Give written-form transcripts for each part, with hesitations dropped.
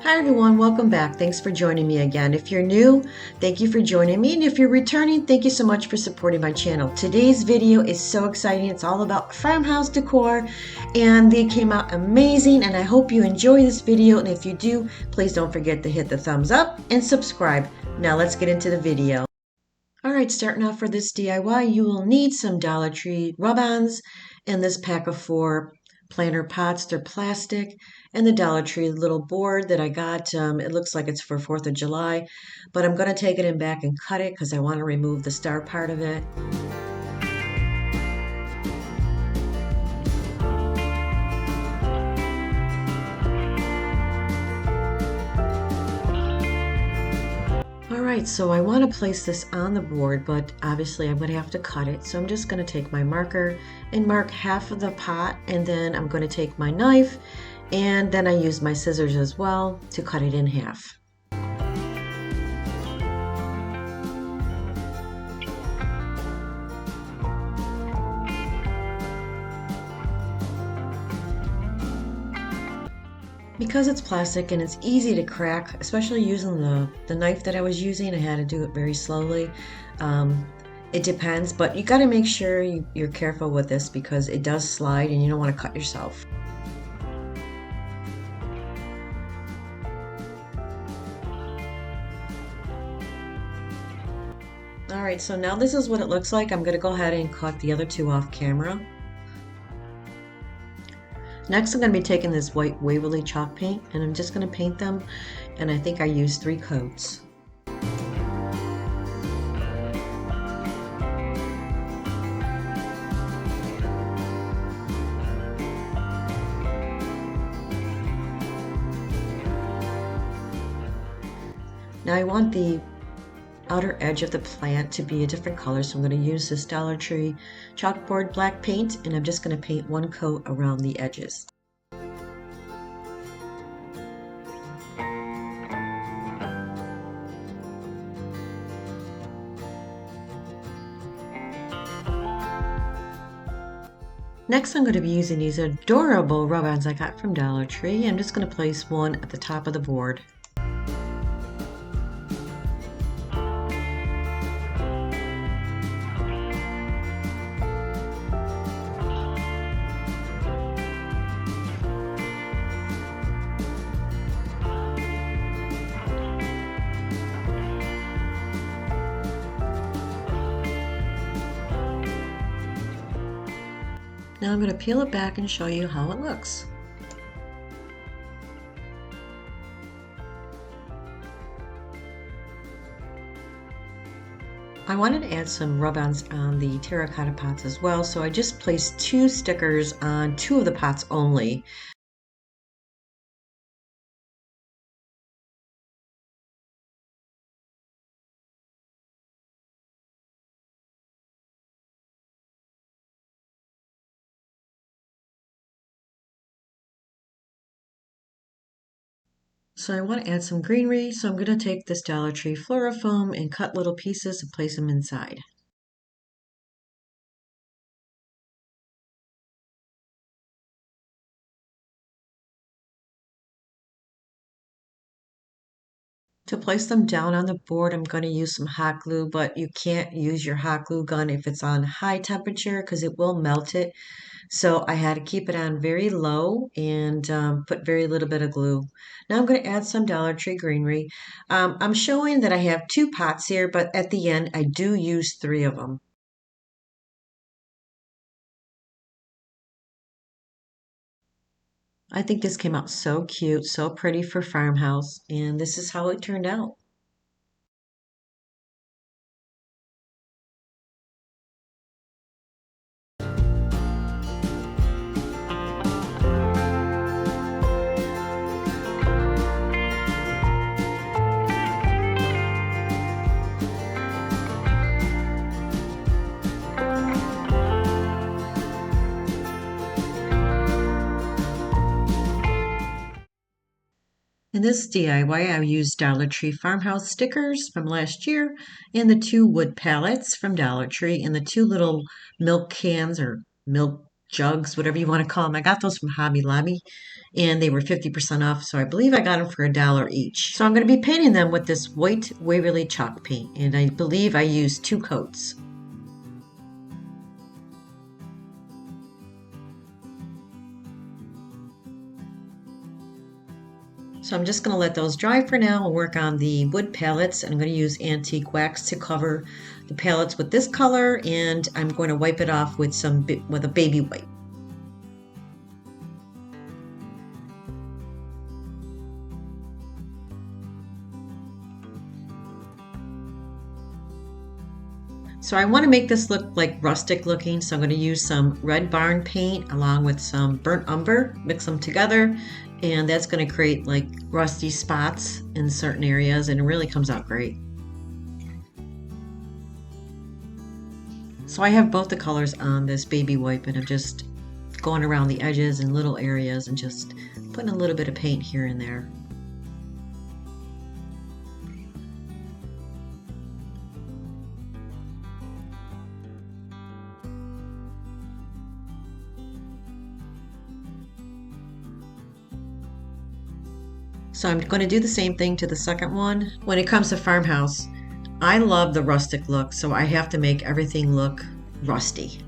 Hi everyone, welcome back. Thanks for joining me again. If you're new, thank you for joining me. And if you're returning, thank you so much for supporting my channel. Today's video is so exciting. It's all about farmhouse decor and they came out amazing and I hope you enjoy this video. And if you do, please don't forget to hit the thumbs up and subscribe. Now let's get into the video. All right, starting off for this DIY, you will need some Dollar Tree rub-ons and this pack of 4 planter pots. They're plastic, and the Dollar Tree little board that I got. It looks like it's for 4th of July, but I'm going to take it in back and cut it because I want to remove the star part of it. Alright, so I want to place this on the board, but obviously I'm going to have to cut it. So I'm just going to take my marker and mark half of the pot, and then I'm going to take my knife, and then I use my scissors as well to cut it in half. Because it's plastic and it's easy to crack, especially using the knife that I was using, I had to do it very slowly. It depends, but you got to make sure you're careful with this because it does slide and you don't want to cut yourself. Alright, so now this is what it looks like. I'm going to go ahead and cut the other 2 off camera. Next, I'm going to be taking this white Waverly chalk paint and I'm just going to paint them, and I think I used 3 coats. Now I want the outer edge of the plant to be a different color, so I'm going to use this Dollar Tree chalkboard black paint, and I'm just going to paint 1 coat around the edges. Next, I'm going to be using these adorable rub-ons I got from Dollar Tree. I'm just going to place one at the top of the board. Now I'm going to peel it back and show you how it looks. I wanted to add some rub-ons on the terracotta pots as well, so I just placed 2 stickers on 2 of the pots only. So I want to add some greenery, so I'm going to take this Dollar Tree Florifoam and cut little pieces and place them inside. To place them down on the board, I'm going to use some hot glue, but you can't use your hot glue gun if it's on high temperature because it will melt it. So I had to keep it on very low and put very little bit of glue. Now I'm going to add some Dollar Tree greenery. I'm showing that I have 2 pots here, but at the end I do use 3 of them. I think this came out so cute, so pretty for Farmhouse, and this is how it turned out. In this DIY, I used Dollar Tree Farmhouse stickers from last year and the 2 wood pallets from Dollar Tree and the 2 little milk cans or milk jugs, whatever you want to call them. I got those from Hobby Lobby and they were 50% off. So I believe I got them for $1 each. So I'm going to be painting them with this white Waverly chalk paint. And I believe I used 2 coats. So I'm just going to let those dry for now and work on the wood palettes. I'm going to use antique wax to cover the palettes with this color, and I'm going to wipe it off with a baby wipe. So I want to make this look like rustic looking, so I'm going to use some red barn paint along with some burnt umber, mix them together, and that's going to create like rusty spots in certain areas, and it really comes out great. So I have both the colors on this baby wipe, and I'm just going around the edges and little areas and just putting a little bit of paint here and there. So I'm going to do the same thing to the second one. When it comes to Farmhouse, I love the rustic look, so I have to make everything look rusty.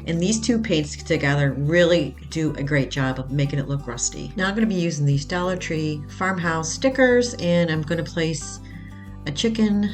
And these 2 paints together really do a great job of making it look rusty. Now I'm going to be using these Dollar Tree Farmhouse stickers, and I'm going to place a chicken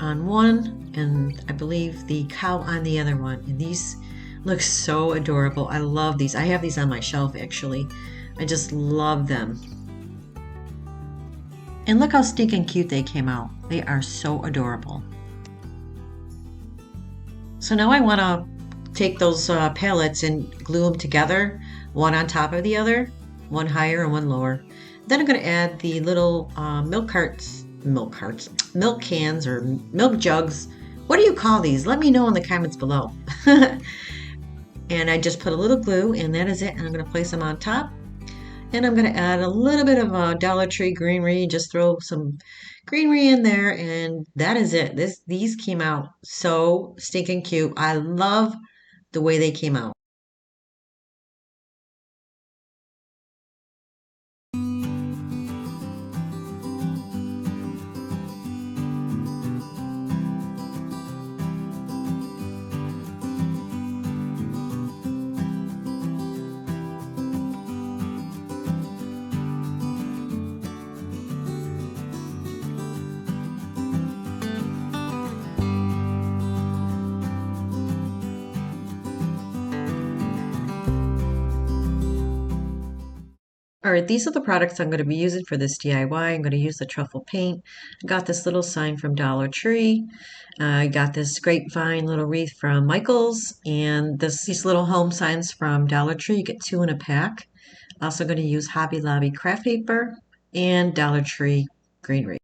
on one and I believe the cow on the other one. And these look so adorable. I love these. I have these on my shelf actually. I just love them. And look how stinking cute they came out. They are so adorable. So now I want to take those palettes and glue them together, one on top of the other, one higher and one lower. Then I'm going to add the little milk cans or milk jugs. What do you call these? Let me know in the comments below. And I just put a little glue, and that is it. And I'm going to place them on top. And I'm going to add a little bit of Dollar Tree greenery, just throw some greenery in there, and that is it. These came out so stinking cute. I love the way they came out. All right, these are the products I'm going to be using for this DIY. I'm going to use the truffle paint. I got this little sign from Dollar Tree. I got this grapevine little wreath from Michael's, and these little home signs from Dollar Tree. You get 2 in a pack. Also going to use Hobby Lobby craft paper and Dollar Tree greenery.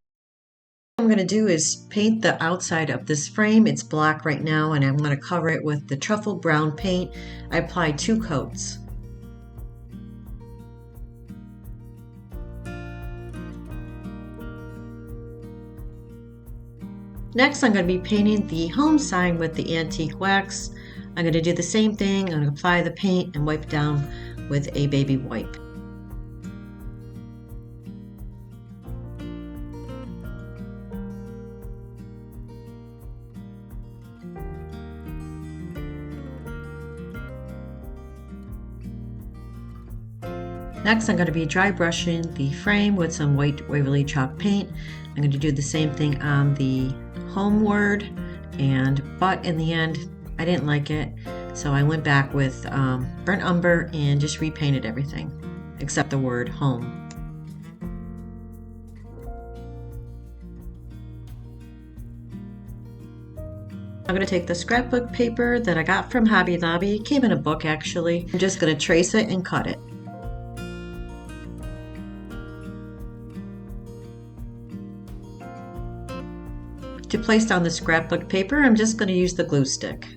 What I'm going to do is paint the outside of this frame. It's black right now, and I'm going to cover it with the truffle brown paint. I applied 2 coats. Next, I'm going to be painting the home sign with the antique wax. I'm going to do the same thing. I'm going to apply the paint and wipe it down with a baby wipe. Next, I'm going to be dry brushing the frame with some white Waverly chalk paint. I'm going to do the same thing on the home word, but in the end, I didn't like it, so I went back with burnt umber and just repainted everything except the word home. I'm going to take the scrapbook paper that I got from Hobby Lobby. It came in a book actually. I'm just going to trace it and cut it. To place down the scrapbook paper, I'm just going to use the glue stick.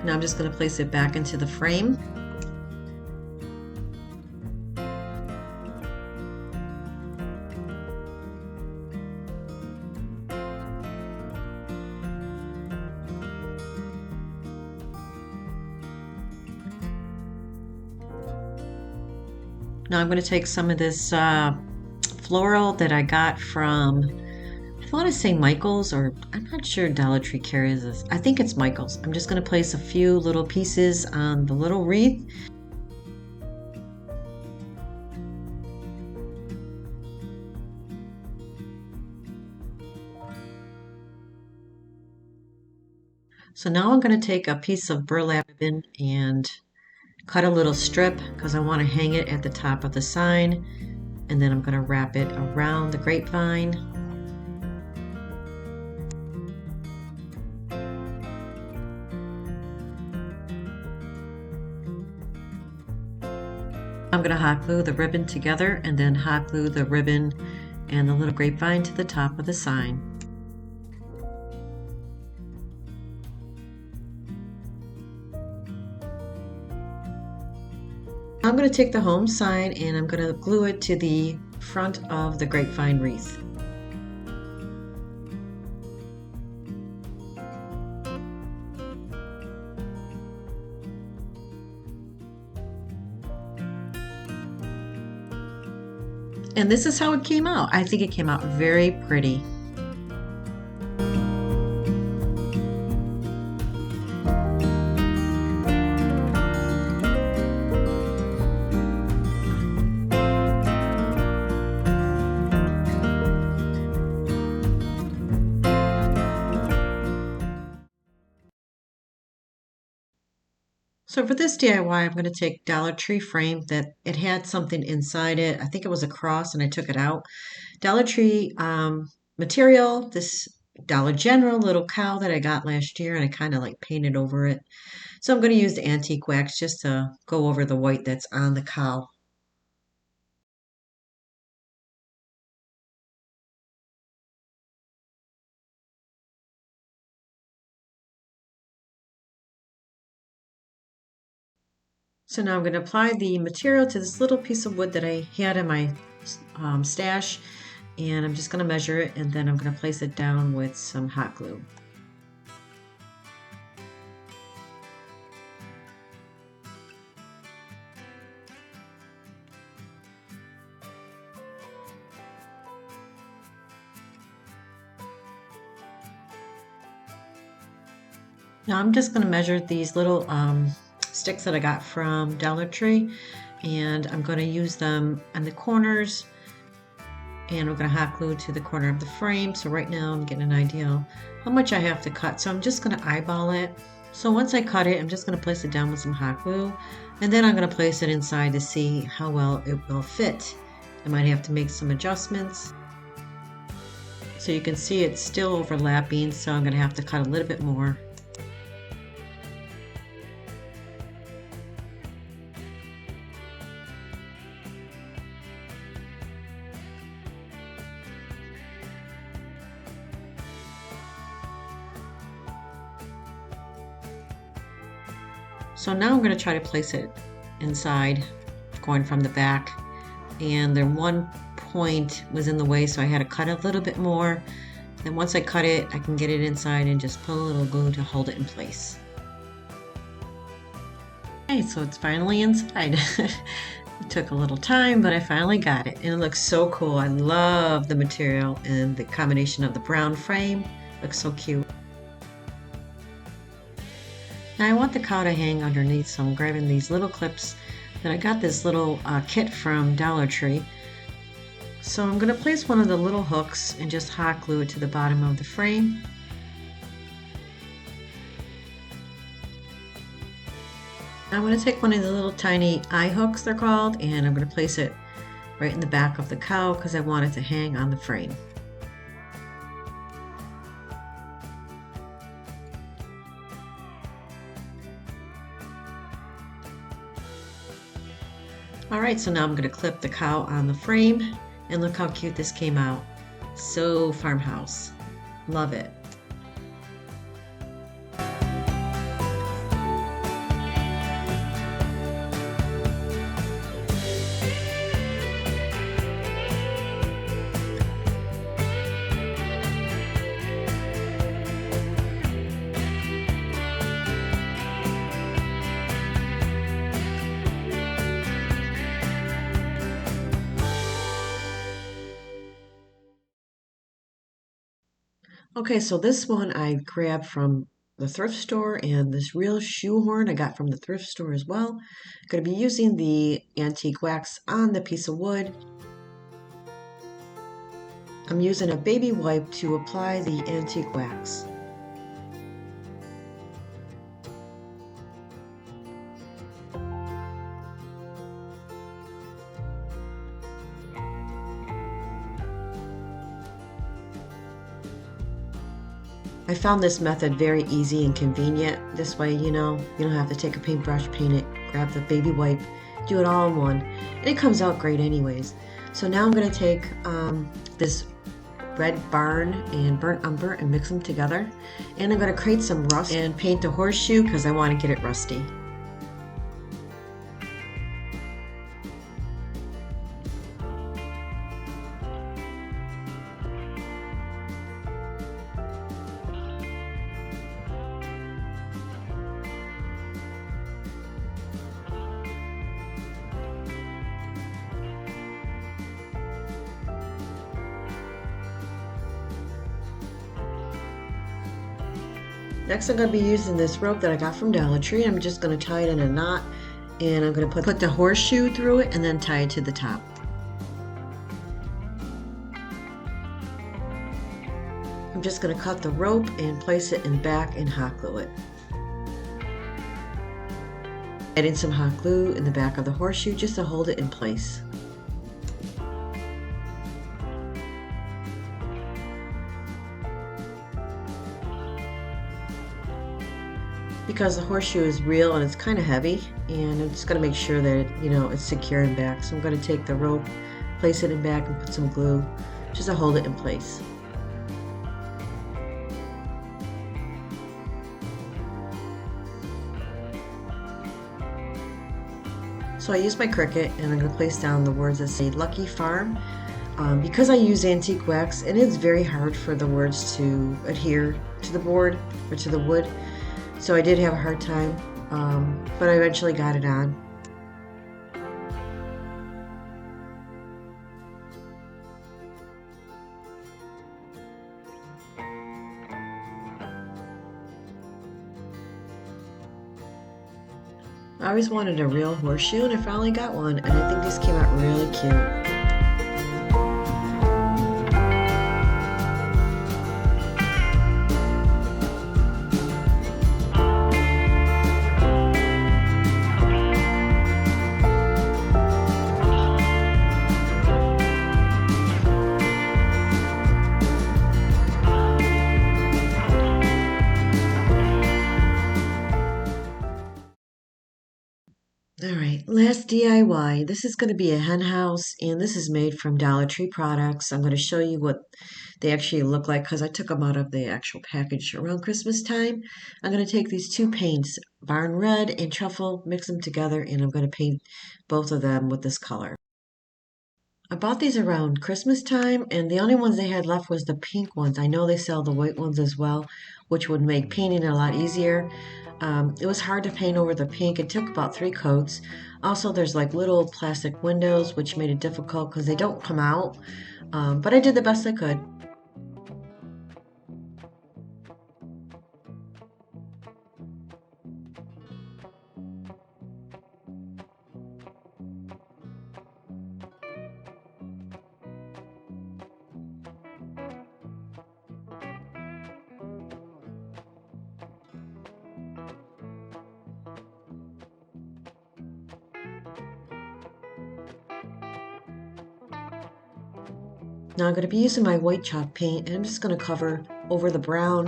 Now I'm just going to place it back into the frame. Now I'm going to take some of this floral that I got from, I want to say Michael's, or I'm not sure Dollar Tree carries this. I think it's Michael's. I'm just going to place a few little pieces on the little wreath. So now I'm going to take a piece of burlap ribbon and cut a little strip because I want to hang it at the top of the sign, and then I'm going to wrap it around the grapevine. I'm going to hot glue the ribbon together and then hot glue the ribbon and the little grapevine to the top of the sign. I'm going to take the home sign and I'm going to glue it to the front of the grapevine wreath. And this is how it came out. I think it came out very pretty. So for this DIY, I'm going to take Dollar Tree frame that it had something inside it. I think it was a cross and I took it out. Dollar Tree material, this Dollar General little cow that I got last year, and I kind of like painted over it. So I'm going to use the antique wax just to go over the white that's on the cow. So now I'm going to apply the material to this little piece of wood that I had in my stash, and I'm just going to measure it, and then I'm going to place it down with some hot glue. Now I'm just going to measure these little sticks that I got from Dollar Tree, and I'm going to use them on the corners, and I'm going to hot glue to the corner of the frame. So right now I'm getting an idea how much I have to cut, so I'm just going to eyeball it. So once I cut it, I'm just going to place it down with some hot glue, and then I'm going to place it inside to see how well it will fit. I might have to make some adjustments. So you can see it's still overlapping, so I'm going to have to cut a little bit more. So now I'm going to try to place it inside, going from the back, and the one point was in the way, so I had to cut a little bit more. Then once I cut it, I can get it inside and just put a little glue to hold it in place. Okay, so it's finally inside. It took a little time, but I finally got it, and it looks so cool. I love the material and the combination of the brown frame. It looks so cute. Now I want the cow to hang underneath, so I'm grabbing these little clips that I got this little kit from Dollar Tree. So I'm going to place one of the little hooks and just hot glue it to the bottom of the frame. I'm going to take one of the little tiny eye hooks, they're called, and I'm going to place it right in the back of the cow because I want it to hang on the frame. Alright, so now I'm going to clip the cow on the frame, and look how cute this came out. So farmhouse. Love it. Okay, so this one I grabbed from the thrift store, and this real shoehorn I got from the thrift store as well. I'm going to be using the antique wax on the piece of wood. I'm using a baby wipe to apply the antique wax. I found this method very easy and convenient. This way, you don't have to take a paintbrush, paint it, grab the baby wipe, do it all in one. And it comes out great anyways. So now I'm going to take this red barn and burnt umber and mix them together. And I'm going to create some rust and paint the horseshoe because I want to get it rusty. Next, I'm going to be using this rope that I got from Dollar Tree. I'm just going to tie it in a knot, and I'm going to put the horseshoe through it and then tie it to the top. I'm just going to cut the rope and place it in back and hot glue it. Add in some hot glue in the back of the horseshoe just to hold it in place. Because the horseshoe is real and it's kind of heavy, and I'm just going to make sure that it's secure in back. So I'm going to take the rope, place it in back, and put some glue just to hold it in place. So I use my Cricut, and I'm going to place down the words that say Lucky Farm. Because I use antique wax, and it's very hard for the words to adhere to the board or to the wood. So I did have a hard time, but I eventually got it on. I always wanted a real horseshoe, and I finally got one, and I think this came out really cute. Alright, last DIY. This is going to be a hen house, and this is made from Dollar Tree products. I'm going to show you what they actually look like because I took them out of the actual package around Christmas time. I'm going to take these two paints, Barn Red and Truffle, mix them together, and I'm going to paint both of them with this color. I bought these around Christmas time, and the only ones they had left was the pink ones. I know they sell the white ones as well, which would make painting a lot easier. It was hard to paint over the pink. It took about 3 coats. Also, there's like little plastic windows, which made it difficult because they don't come out. But I did the best I could. Now I'm going to be using my white chalk paint, and I'm just going to cover over the brown,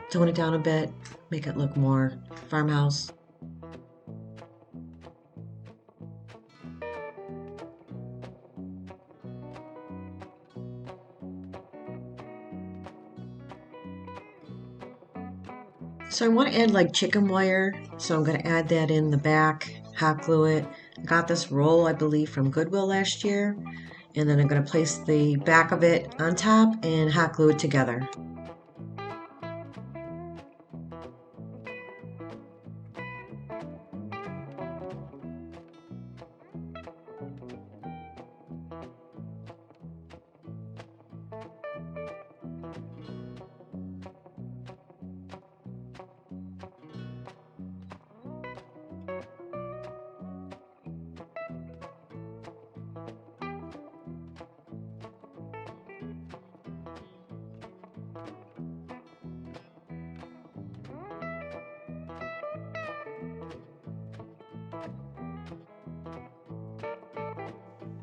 tone it down a bit, make it look more farmhouse. So I want to add like chicken wire, so I'm going to add that in the back, hot glue it. I got this roll, I believe, from Goodwill last year. And then I'm going to place the back of it on top and hot glue it together.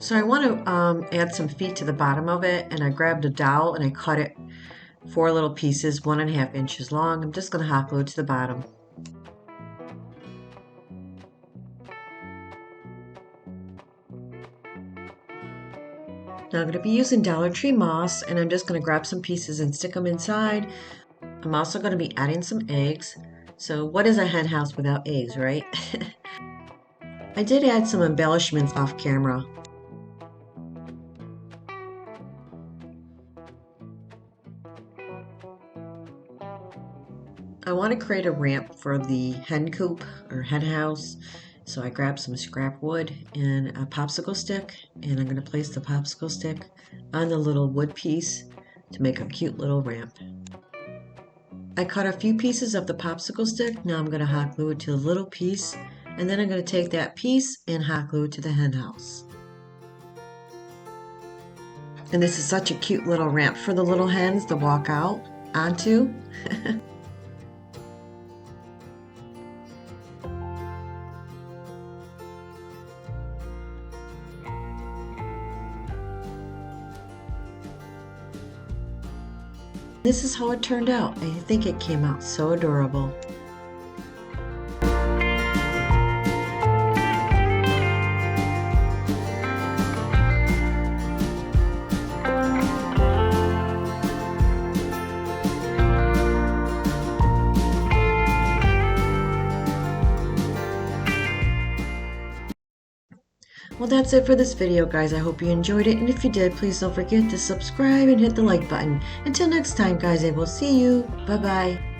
So I want to add some feet to the bottom of it, and I grabbed a dowel and I cut it 4 little pieces, 1.5 inches long. I'm just going to hot glue it to the bottom. Now I'm going to be using Dollar Tree moss, and I'm just going to grab some pieces and stick them inside. I'm also going to be adding some eggs. So what is a hen house without eggs, right? I did add some embellishments off camera. I want to create a ramp for the hen coop or hen house. So I grabbed some scrap wood and a popsicle stick, and I'm going to place the popsicle stick on the little wood piece to make a cute little ramp. I cut a few pieces of the popsicle stick. Now I'm going to hot glue it to the little piece, and then I'm going to take that piece and hot glue it to the hen house. And this is such a cute little ramp for the little hens to walk out onto. This is how it turned out. I think it came out so adorable. Well, that's it for this video, guys. I hope you enjoyed it, and if you did, please don't forget to subscribe and hit the like button. Until next time, guys, I will see you. Bye-bye.